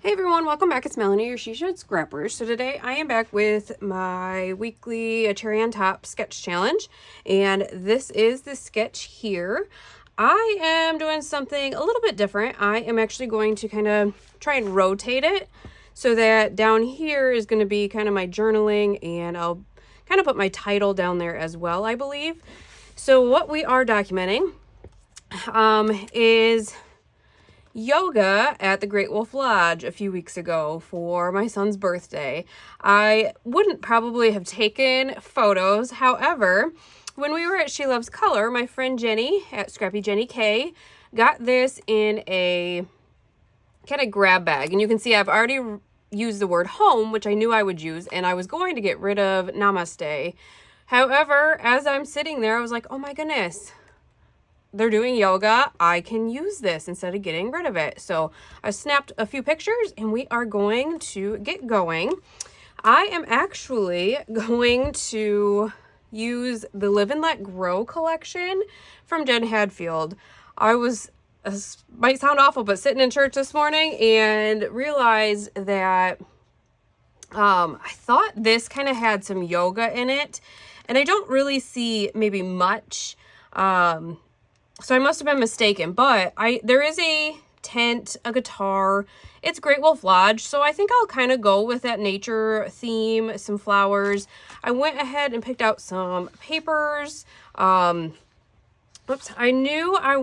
Hey everyone, welcome back. It's Melanie, your She Should Scrapper. So today I am back with my weekly A Cherry on Top sketch challenge, and this is the sketch here. I am doing something a little bit different. I am actually going to kind of try and rotate it so that down here is going to be kind of my journaling, and I'll kind of put my title down there as well, I believe. So what we are documenting is yoga at the Great Wolf Lodge a few weeks ago for my son's birthday. I wouldn't probably have taken photos. However, when we were at She Loves Color, my friend Jenny at Scrappy Jenny K got this in a kind of grab bag. And you can see I've already used the word home, which I knew I would use, and I was going to get rid of namaste. However, as I'm sitting there, I was like, oh my goodness, they're doing yoga. I can use this instead of getting rid of it. So I snapped a few pictures and we are going to get going. I am actually going to use the Live and Let Grow collection from Jen Hadfield. I was, might sound awful, but sitting in church this morning and realized that I thought this kind of had some yoga in it, and I don't really see maybe much. So I must have been mistaken, but there is a tent, a guitar. It's Great Wolf Lodge, so I think I'll kind of go with that nature theme, some flowers. I went ahead and picked out some papers. I knew I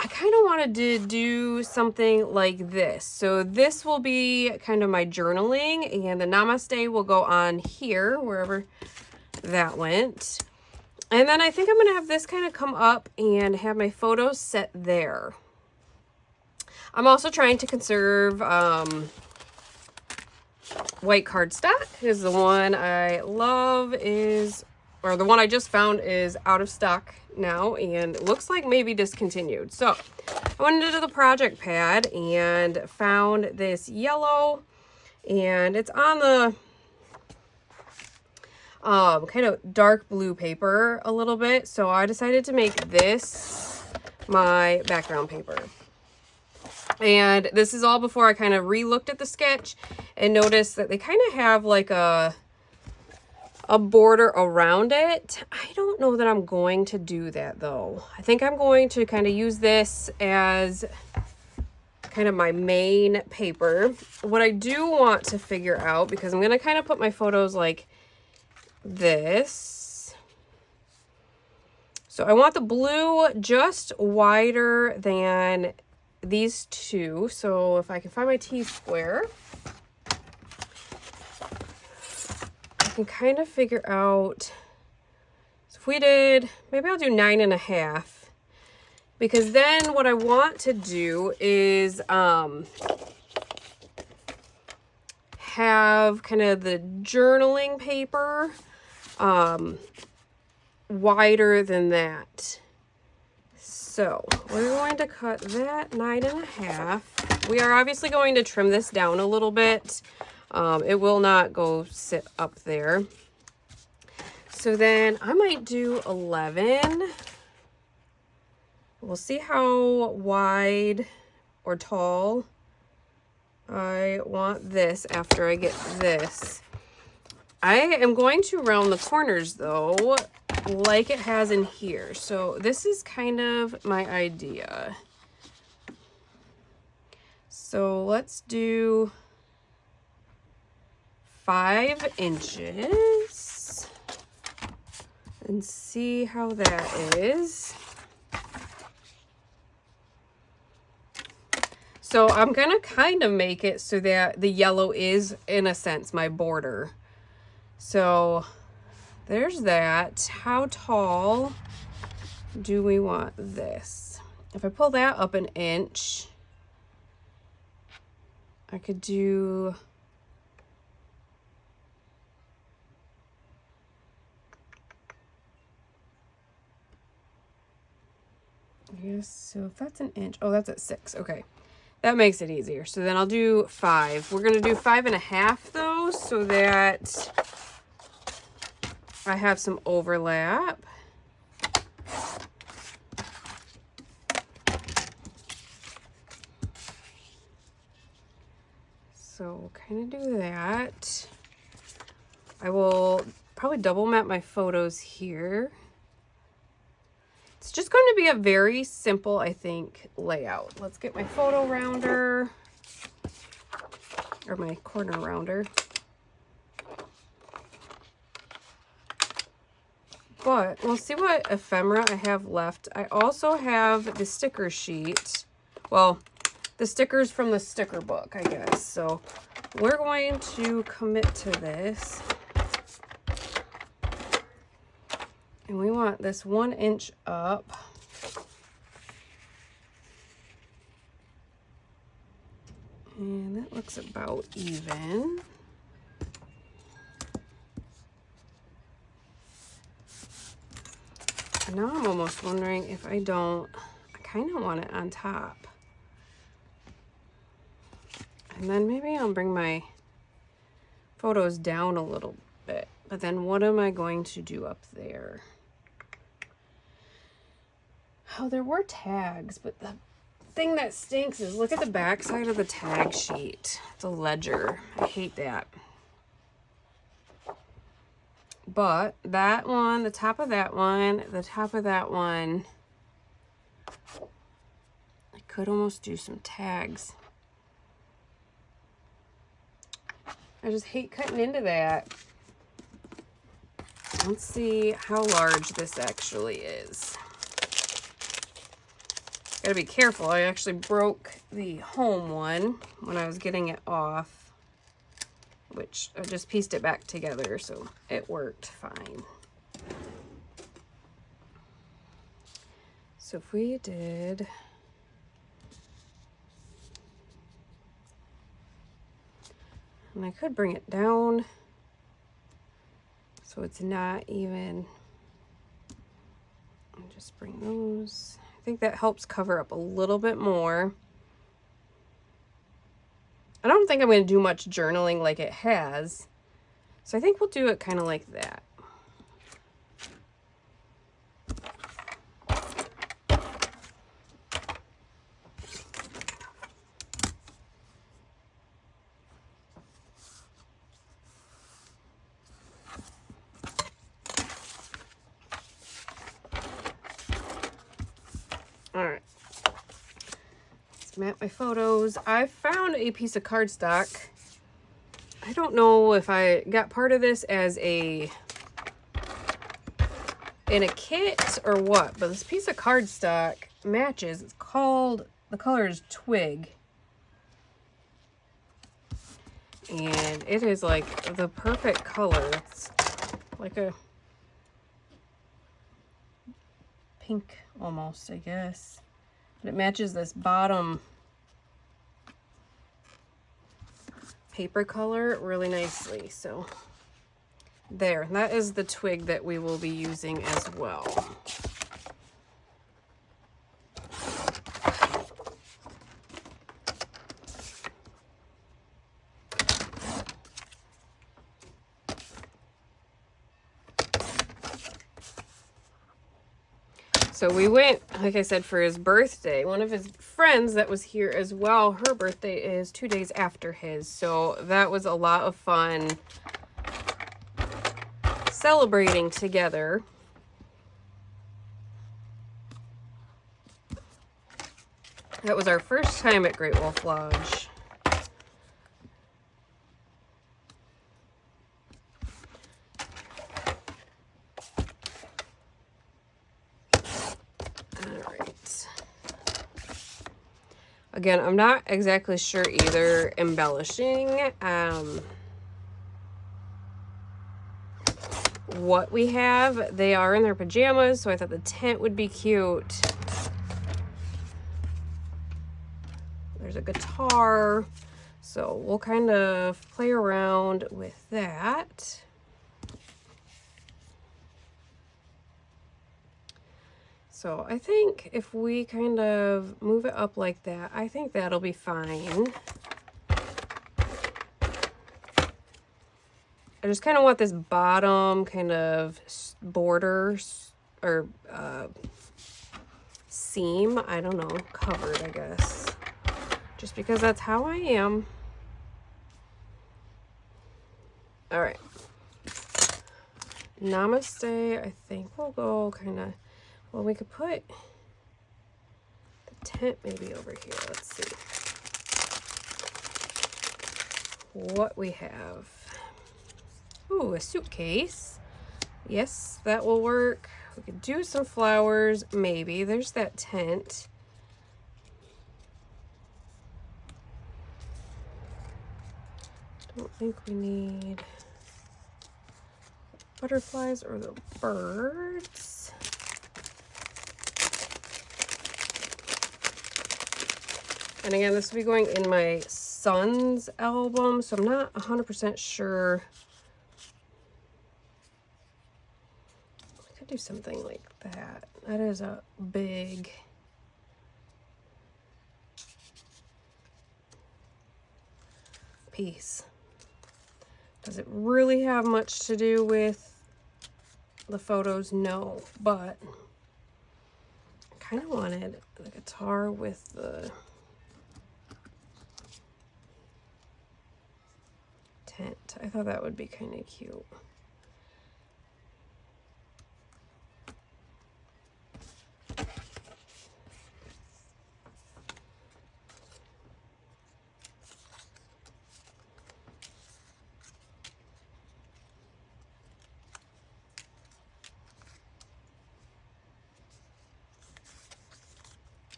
kind of wanted to do something like this. So this will be kind of my journaling, and the namaste will go on here, wherever that went. And then I think I'm going to have this kind of come up and have my photos set there. I'm also trying to conserve white cardstock, because the one I love or the one I just found is out of stock now and looks like maybe discontinued. So I went into the project pad and found this yellow, and it's on the kind of dark blue paper a little bit. So I decided to make this my background paper. And this is all before I kind of re-looked at the sketch and noticed that they kind of have like a border around it. I don't know that I'm going to do that though. I think I'm going to kind of use this as kind of my main paper. What I do want to figure out, because I'm going to kind of put my photos like this. So I want the blue just wider than these two. So if I can find my T-square, I can kind of figure out. So if we did, maybe I'll do 9.5, because then what I want to do is have kind of the journaling paper wider than that. So we're going to cut that 9.5. We are obviously going to trim this down a little bit. It will not go sit up there. So then I might do 11. We'll see how wide or tall I want this after I get this. I am going to round the corners though, like it has in here. So this is kind of my idea. So let's do 5 inches and see how that is. So I'm going to kind of make it so that the yellow is, in a sense, my border. So there's that. How tall do we want this? If I pull that up 1 inch, I could do yes, so if that's 1 inch, oh, that's at 6. Okay, that makes it easier. So then I'll do 5. We're gonna do 5.5 though, so that I have some overlap. So kind of do that. I will probably double map my photos here. It's just going to be a very simple, I think, layout. Let's get my photo rounder, or my corner rounder. But we'll see what ephemera I have left. I also have the sticker sheet. Well, the stickers from the sticker book, I guess. So we're going to commit to this. And we want this 1 inch up. And that looks about even. And now I'm almost wondering if I kind of want it on top. And then maybe I'll bring my photos down a little bit. But then what am I going to do up there? Oh, there were tags, but the thing that stinks is look at the back side of the tag sheet. It's a ledger. I hate that. But that one, the top of that one, the top of that one, I could almost do some tags. I just hate cutting into that. Let's see how large this actually is. Gotta be careful. I actually broke the home one when I was getting it off, which I just pieced it back together, so it worked fine. So if we did, and I could bring it down so it's not even, and just bring those. I think that helps cover up a little bit more. I don't think I'm going to do much journaling like it has, so I think we'll do it kind of like that. All right. Map my photos. I found a piece of cardstock. I don't know if I got part of this as in a kit or what, but this piece of cardstock matches. It's called, the color is Twig. And it is like the perfect color. It's like a pink almost, I guess. But it matches this bottom paper color really nicely. So there, that is the twig that we will be using as well. So we went, like I said, for his birthday. One of his friends that was here as well, her birthday is 2 days after his. So that was a lot of fun celebrating together. That was our first time at Great Wolf Lodge. Again, I'm not exactly sure either. Embellishing, what we have. They are in their pajamas, so I thought the tent would be cute. There's a guitar, so we'll kind of play around with that. So I think if we kind of move it up like that, I think that'll be fine. I just kind of want this bottom kind of border or seam, I don't know, covered, I guess. Just because that's how I am. All right. Namaste, I think we'll go kind of, well, we could put the tent maybe over here. Let's see what we have. Ooh, a suitcase. Yes, that will work. We could do some flowers, maybe. There's that tent. Don't think we need butterflies or the birds. And again, this will be going in my son's album, so I'm not 100% sure. I could do something like that. That is a big piece. Does it really have much to do with the photos? No, but I kind of wanted the guitar with the tent. I thought that would be kind of cute.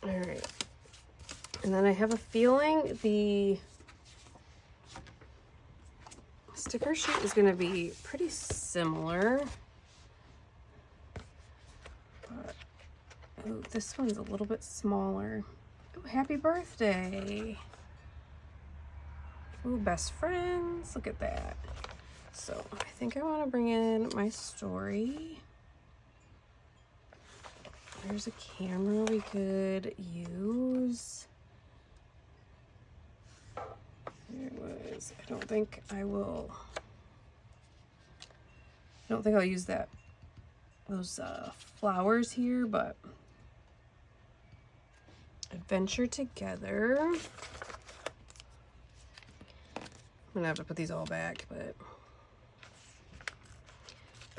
All right, and then I have a feeling the sticker sheet is going to be pretty similar, but ooh, this one's a little bit smaller. Oh, happy birthday. Ooh, best friends, look at that. So I think I want to bring in my story. There's a camera we could use. There it was. I don't think I'll use those flowers here, but adventure together. I'm gonna have to put these all back, but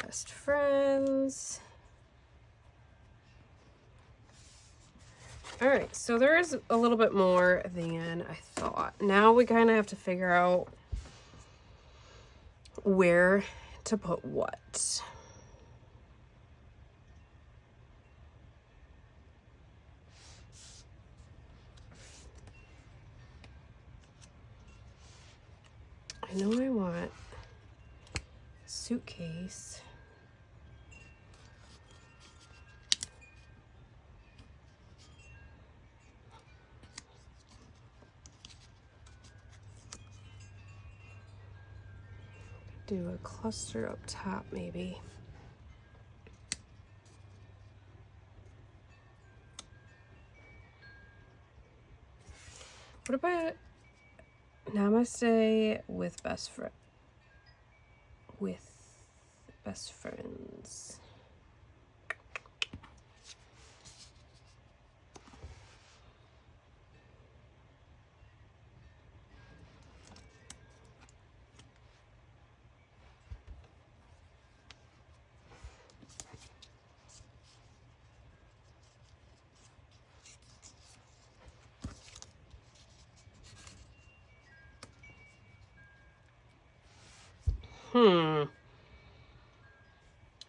best friends. All right, so there is a little bit more than I thought. Now we kind of have to figure out where to put what. I know I want a suitcase. Do a cluster up top maybe. What about Namaste with best friend? With best friends.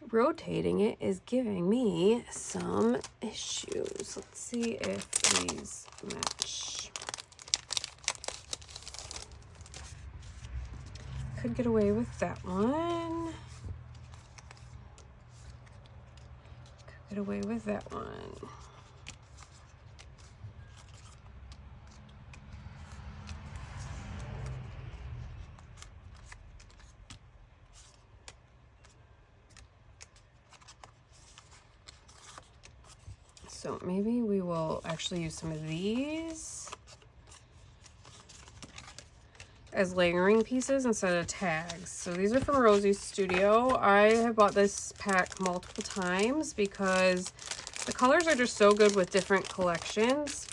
Rotating it is giving me some issues. Let's see if these match. Could get away with that one. Could get away with that one. So maybe we will actually use some of these as layering pieces instead of tags. So these are from Rosie's Studio. I have bought this pack multiple times because the colors are just so good with different collections.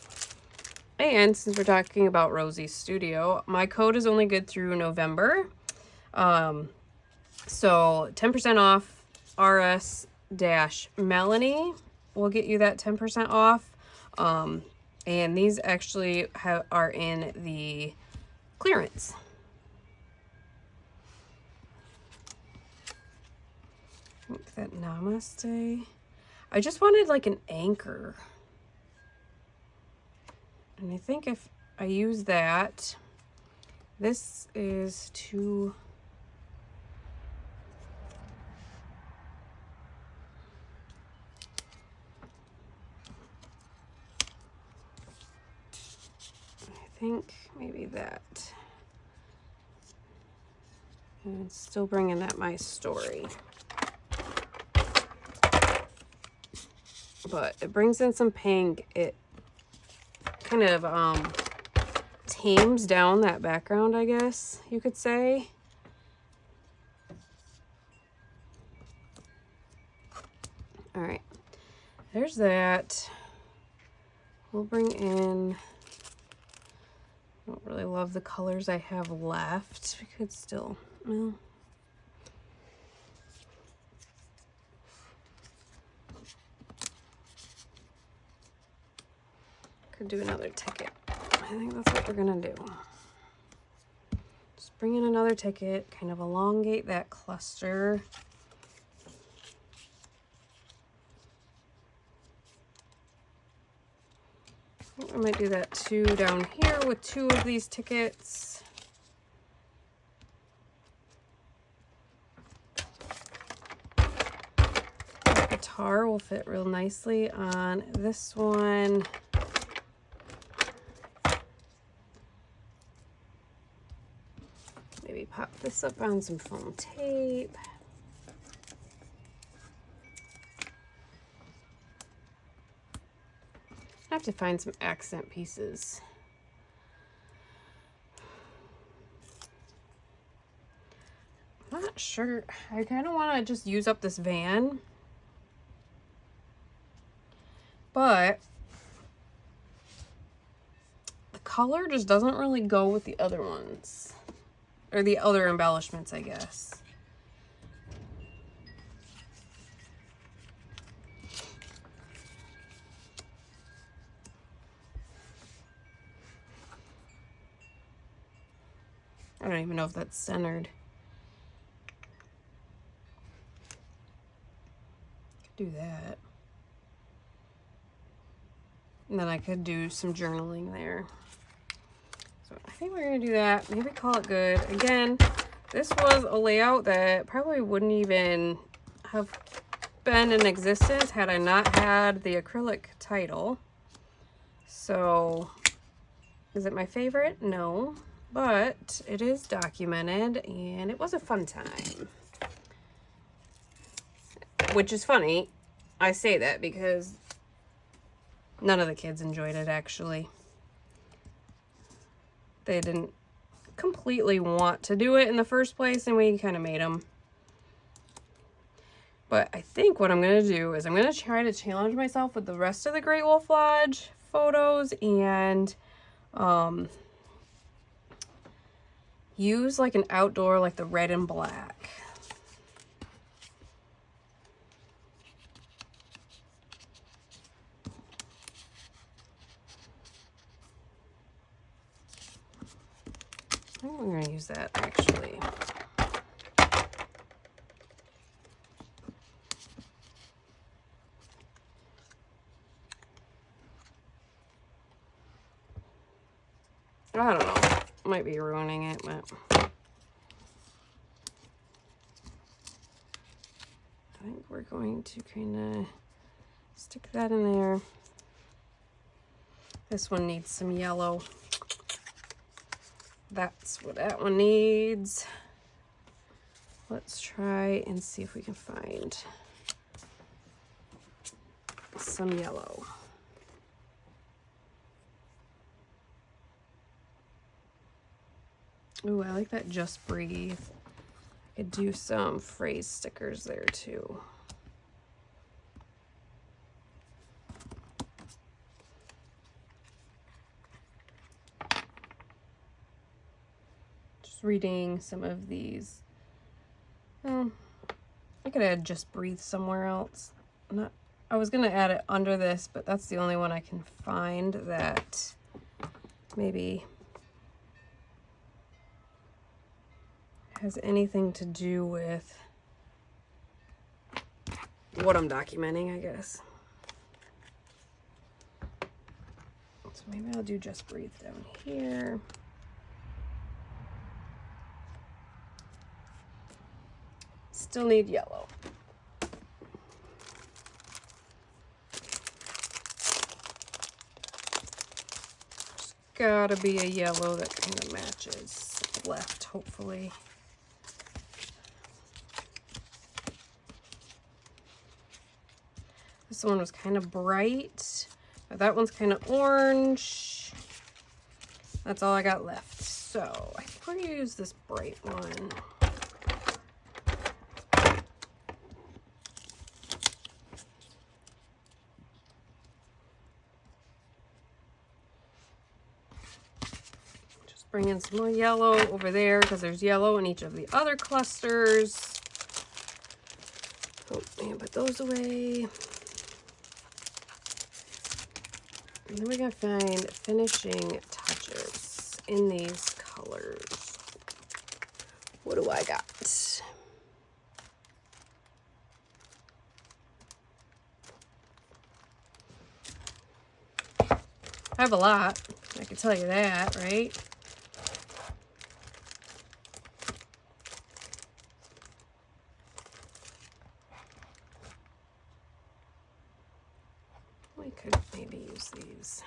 And since we're talking about Rosie's Studio, my code is only good through November. So 10% off RS-Melanie will get you that 10% off. And these actually are in the clearance. I think that Namaste. I just wanted like an anchor. And I think if I use that, this is too... I think maybe that. And it's still bringing out my story. But it brings in some pink. It kind of tames down that background, I guess you could say. All right, there's that. We'll bring in, I don't really love the colors I have left. We could still, well, could do another ticket. I think that's what we're gonna do. Just bring in another ticket, kind of elongate that cluster. I think I might do that too down here with 2 of these tickets. The guitar will fit real nicely on this one. Maybe pop this up on some foam tape. I have to find some accent pieces. I'm not sure. I kind of want to just use up this van. But the color just doesn't really go with the other ones. Or the other embellishments, I guess. I don't even know if that's centered. Could do that. And then I could do some journaling there. So I think we're gonna do that. Maybe call it good. Again, this was a layout that probably wouldn't even have been in existence had I not had the acrylic title. So, is it my favorite? No, but it is documented and it was a fun time. Which is funny, I say that because none of the kids enjoyed it actually. They didn't completely want to do it in the first place and we kind of made them. But I think what I'm going to do is I'm going to try to challenge myself with the rest of the Great Wolf Lodge photos and use like an outdoor, like the red and black. I think we're going to use that actually. I don't know. Might be ruining it, but I think we're going to kind of stick that in there. This one needs some yellow. That's what that one needs. Let's try and see if we can find some yellow. Ooh, I like that Just Breathe. I could do some phrase stickers there too. Just reading some of these I could add Just Breathe somewhere else. I was gonna add it under this, but that's the only one I can find that maybe has anything to do with what I'm documenting, I guess. So maybe I'll do Just Breathe down here. Still need yellow. There's gotta be a yellow that kind of matches left, hopefully. This one was kind of bright, but that one's kind of orange. That's all I got left. So I think we're gonna use this bright one. Just bring in some more yellow over there because there's yellow in each of the other clusters. Oh, man, put those away. And then we gotta find finishing touches in these colors. What do I got? I have a lot, I can tell you that, right? We could maybe use these.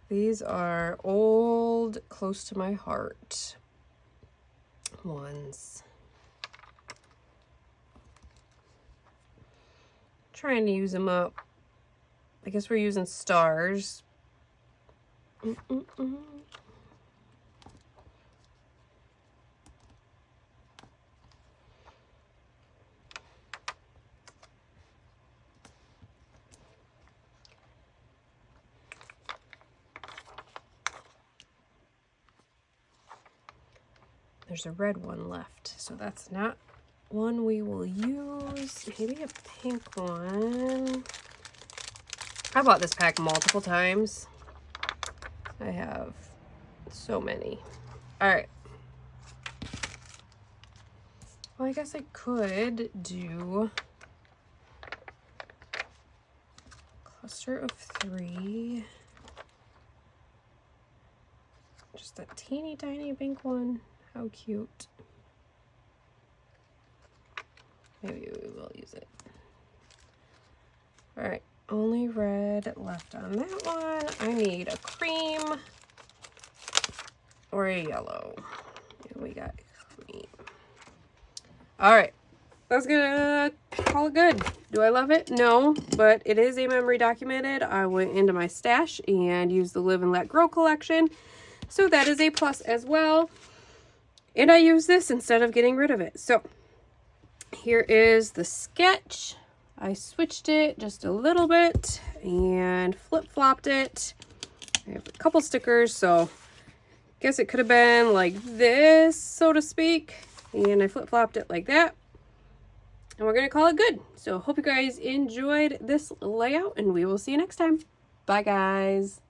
These are old, close to my heart ones. Trying to use them up. I guess we're using stars. There's a red one left, so that's not one we will use. Maybe a pink one. I bought this pack multiple times. I have so many. All right. Well, I guess I could do cluster of 3. Just a teeny tiny pink one. How cute. Maybe we will use it. All right, only red left on that one. I need a cream or a yellow. And we got cream. All right, that's gonna call it good. Do I love it? No, but it is a memory documented. I went into my stash and used the Live and Let Grow collection. So that is a plus as well. And I use this instead of getting rid of it. So here is the sketch. I switched it just a little bit and flip-flopped it. I have a couple stickers, so I guess it could have been like this, so to speak. And I flip-flopped it like that. And we're going to call it good. So hope you guys enjoyed this layout, and we will see you next time. Bye, guys.